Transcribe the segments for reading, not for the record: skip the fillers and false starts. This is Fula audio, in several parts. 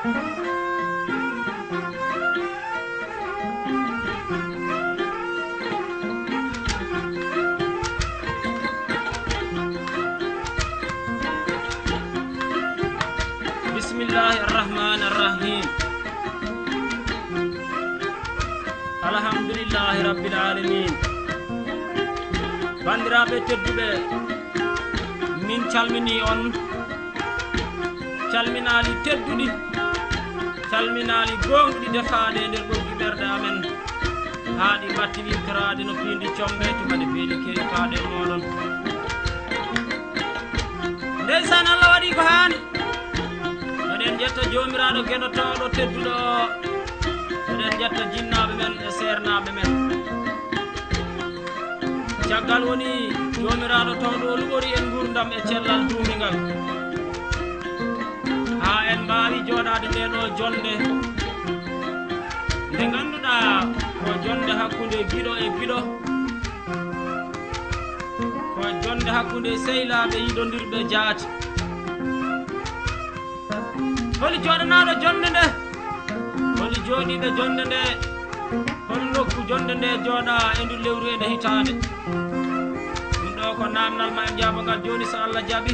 Bismillahirrahmanirrahim. Alhamdulillahi rabbil alamin. Bandiraɓe tedduɓe, min calmini on, calminali tedduɗi, calminali gonɗi defade nder ɓoggi ɓerde amen haaɗi batti wintorade no pindi combe tumaɗe beeli keepaɗe moɗon. Ndeysan Allah waɗi ko haani. Eɗen jetta jomiraɗo geɗotoɗo tedduɗo o, eɗen jetta jinnaɓe men e sernaɓe men. Caggal woni jomiraɗo tawɗo luɓori en gurdam e cellal duumingal ha en mbawi joɗade ndeɗo jonde nde ganduɗa ko jonde hakkude giɗo e giɗo, ko jonde hakkude sehilaɓe yiɗodirɓe jaati. Holi joɗanaɗo jonde nde, holi joɗiɗo jonde nde, hol nokku jonde nde jooɗa e ndu lewru e nde hitande. Ɗum ɗo ko namdal ma en jabogal joni so Allah jaaɓi.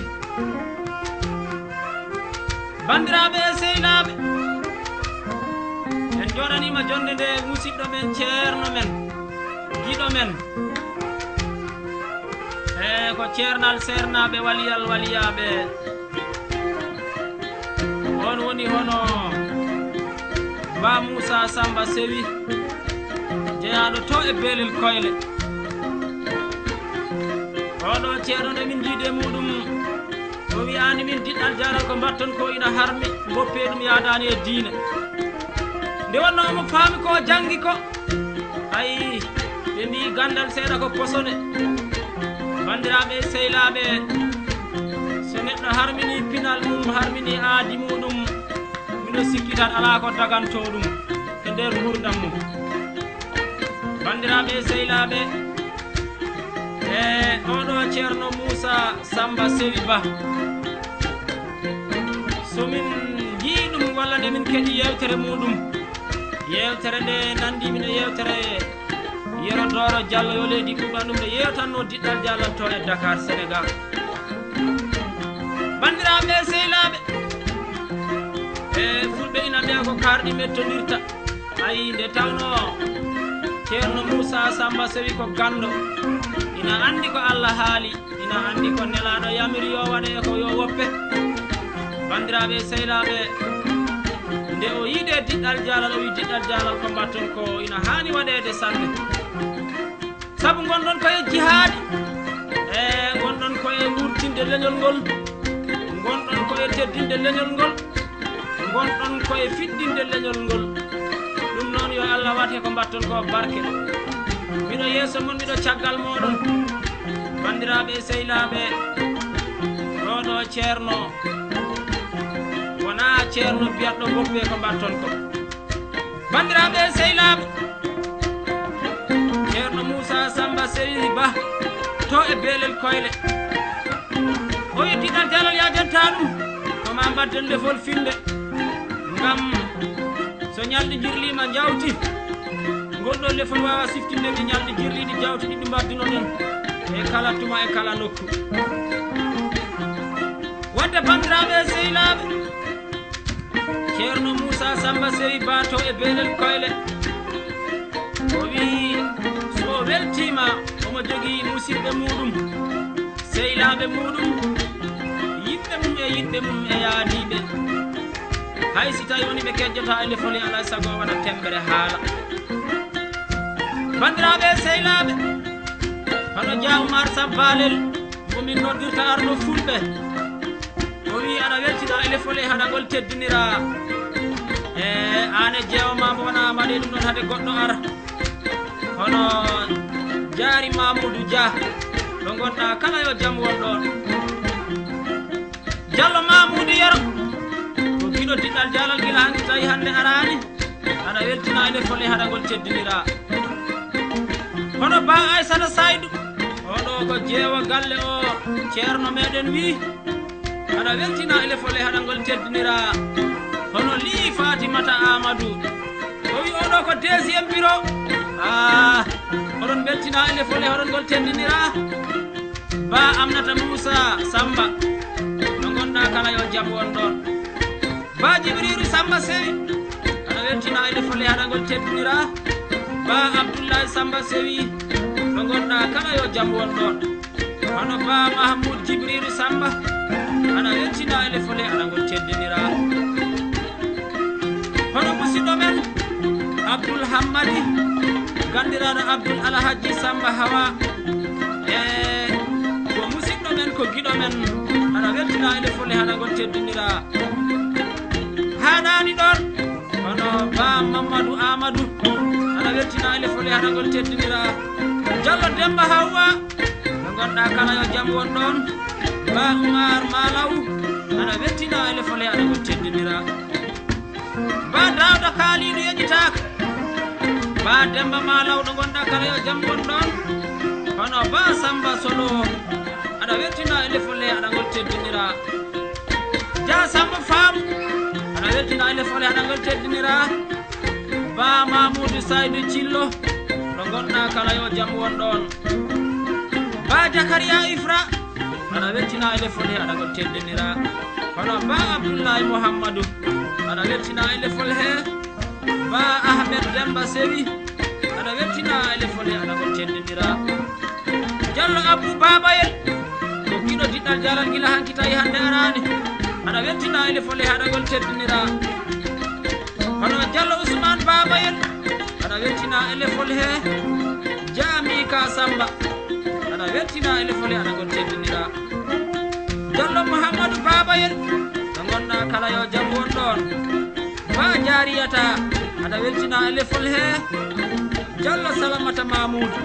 Bandiraɓe e sehilaɓe, en joɗanima jonde nde musidɗo men, ceerno men, giɗo men, e ko ceernal sernaɓe waliyal waliyaɓe. On woni hono Ba Moussa Samba Sewi jeyaɗo to e Belel Koyle. Oɗo ceerno nde min jiide muɗum o wiyani min diɗɗal jaral ko mbatton ko ina harmi, boppe ɗum yadani e diine. Nde wonno omo faami ko jangi ko, ayi ɓe mbi gandal seeɗa ko posone. Bandiraɓe sehilaɓe, so neɗɗo harmini pinal mum, harmini aadi muɗum, mino sikki tan ala ko daganto ɗum e nder gurdam mum. Bandiraɓe sehilaɓe, e oɗo ceerno Moussa Samba Sewi Ba, somin jii ɗum walla nde min keɗi yewtere muɗum, yewtere nde nandimino yewtere Yero Doro Diallo yo leydi ɓuɓan ɗum nde yewtanno diɗɗal diallal to e Dakar Sénégal. Bandiraɓe sehilaɓe, e fulɓe ina mbiya ko karɗi mettodirta. Ayi nde tawno ceerno Moussa Samba Sewi ko gando, ina andi ko Allah haali, ina andi ko nelaɗo yamiri yo waɗe ko yo woppe. Bandiraɓe sehilaɓe, nde o yiide diɗɗal dialal, o wi diɗɗal dialal ko mbatton ko ina hani waɗede sanne, saabu gonɗon koye jihaadi, e gonɗon koye wurtinde leñol ngol, gonɗon koye teddinde leñol ngol, gonɗon koye fiɗɗinde leñol ngol. Ɗum noon yo Allah wate ko mbatton ko barke. Miɗo yeeso mon, miɗo caggal moɗon. Bandiraɓe sehilaɓe, oɗo ceerno wona ceerno biyatɗo boppe ko mbatton ko. Bandiraɓe sehilaɓe, ceerno Moussa Samba Sewi Ba to e Belel Koyle, o wi diɗɗal dialal yajanta ɗum koma mbadden lefol finde, ngam so ñalɗi jirlima jawti, gonɗo lefol wawa siftinde ɗi ñalɗi jirliɗi jawti ɗi ɗum mbaddino ɗen e kala tuma e kala nokku. Wadde bandiraɓe sehilaɓe, ceerno Moussa Samba Sewi Ba to e Belel Koyle, o wi so o weltima omo jogui musidɓe muɗum, sehilaɓe muɗum, yiɗɓe mum e yiɗɓe mum e yaadiɓe. Hay si tawi woni ɓe kejjota e lefoli alay saago o waɗa tembere haala. Bandiraɓe sehilaɓe, hono Dia Oumar Sabbalel momin noddirta arno fulɓe, o wi aɗa weltina e lefoli haɗagol teddinira, e an e jeewama mo wona maɗe ɗum ɗon haade goɗɗo ara hono Diary Mamoudou Dia ɗo gonɗa kala yo jaam won ɗon. Diallo Mamoudou Yero ko giɗo diɗɗal dialal gila hanki tawi hande arani, aɗa weltina e lefoli haɗagol teddinira. Hono Ba Aissata Saydou, oɗo ko jeewa galle o ceerno meɗen wi aɗa weltina e lefole haɗagol teddinira. Hono Li Fatimata Amadou o wi oɗo ko deuxiéme bureau oɗon beltina ele fole hoɗon gol tendinira ba Amnata Moussa Samba no gonɗa kala yo jaam won ɗon ba Jibriru Samba Sewi aɗa weltina ele fole haɗa gol tendinira ba Abdoulaye Samba Sewi no gonɗa kala yo jaam won ɗon hono ba Mahmoud Jibriru Samba aɗa weltina ele fole haɗa gol tendinira hono musidɗo men Abdoul Hammadi gandiraɗo Abdoul Alhaji Samba Hawa ko musidɗo men ko giɗo men aɗa weltina ele fole haɗa gol teddinira haɗani ɗon hono ba Mamadou Amadou aɗa weltina ele fole haɗa gol teddinira Diallo Demba Hawwa no gonɗa kala yo jaam won ɗon ba Oumar Malaw aɗa weltina ele fole haɗa gol teddinira ba Dawda Kaliɗo yeƴitaka ba Demba Malaw no gonɗa kala yo jaam won ɗon hono ba Samba Solo aɗa weltina ele fole haɗa gol teddinira Dia Samba Fam aɗa weltina ele fole haɗa gol teddinira ba Mamoudou Saydou Thillo no gonɗa kala yo jaam won ɗon ba Jakaria Ifra aɗa weltina ele fole haɗa gol teddinira hono ba Abdoulaye Mouhammadou aɗa weltina ele fole he ba Ahmed Demba Sewi aɗa weltina ele fole haɗa gol teddinira Diallo Abou Babayel ko giɗo diɗɗal jalal gila hanki tawi hande arani aɗa weltina ele fole haɗa gol teddinira hono Diallo Ousmane Babayel aɗa weltina ele fole he Jami Ka Samba aɗa weltina ele fole haɗa gol teddinira Diallo Mouhamadou Babayel no gonɗa kala yo jaam won ɗon ba Jariyata aɗa weltina ele fole he Diallo Salamata Mamoudou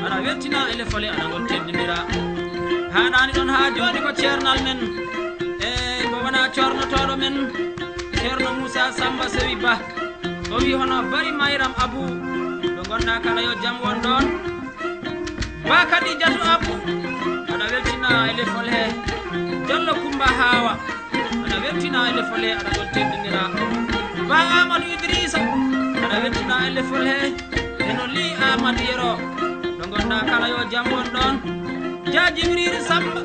aɗa weltina ele fole aɗa gol teddinira haɗani ɗon ha joni ko ceernal men mo wona cornotoɗo men ceerno Moussa Samba Sewi Ba o wi hono bari Mayram Abou no gonɗa kala yo jaam won ɗon ba Khadijatou Abou aɗa weltina ele fole he Diallo Coumba Hawa aɗa weltina ele fole aɗa gol teddinira ba Amadou Idrissa aɗa weltina ele fole he eno li Amadou Yero no gonɗa kala yo jaam won ɗon Dia Jibriru Samba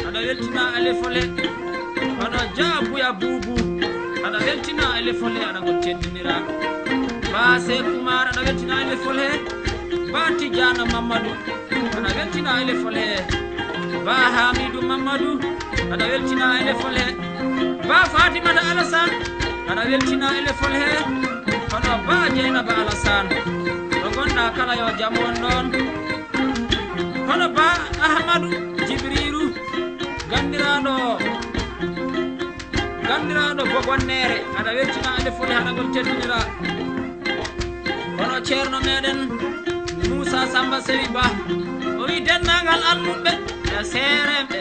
aɗa weltina ele fole hono Dia Bouya Boubou aɗa weltina ele fole aɗa gol teddinira ba Seck Oumar aɗa weltina ele fole ba Tidiana Mamadou aɗa weltina ele fole ba Hamidou Mamadou aɗa weltina ele fole ba Fatimata Alassane aɗa weltina ele fole hono ba Dieynaba Alassane no gonɗa kala yo jaam won ɗon hono ba Ahmadou Jibriru gandiraɗo Bogonnere aɗa weltina ele fole haɗa gol teddinira hono ceerno meɗen Moussa Samba Sewi Ba o wi dennagal almuɓe e seereɓe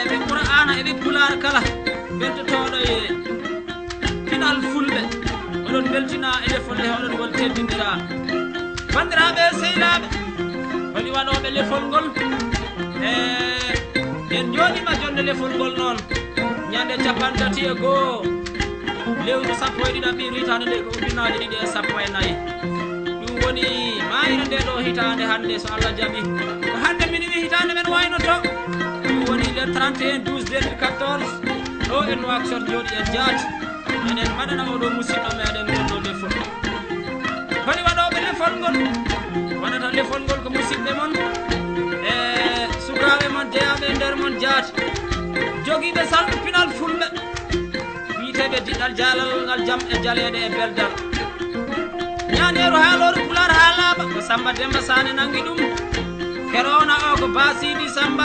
ɓe Qur'ana eɓe Pular kala beltotoɗo e pinal fulɓe oɗon beltina ele fole oɗon gol teddinira bandiraɓe sehilaɓe holi waɗoɓe lefol ngol en joɗima jonde lefol ngol noon ñande 31 lewru 12 hitande nde ko ujunnaje 214 ɗum woni mayino nde ɗo hitande hande so Allah jaaɓi ko hande min wi hitande men waynoto ɗum woni le 31 12 2014 ɗo en Nouakchott jooɗi en jaati enen mbaɗana oɗo musidɗo meɗen gonɗo lefol holi waɗoɓe lefol ngol wonata lefol ngol ko musidɓe mon e sukaɓe mon jeyaɓe nder mon jaati jogiiɓe salɗupinal fulɓe wiiteɓe diɗɗal jalal ngal jaam e jaleɗe e beldal ñaneru haaloru Pular ha laaɓa ko Samba Demba Sane nangi ɗum kerowna o ko Basidi Samba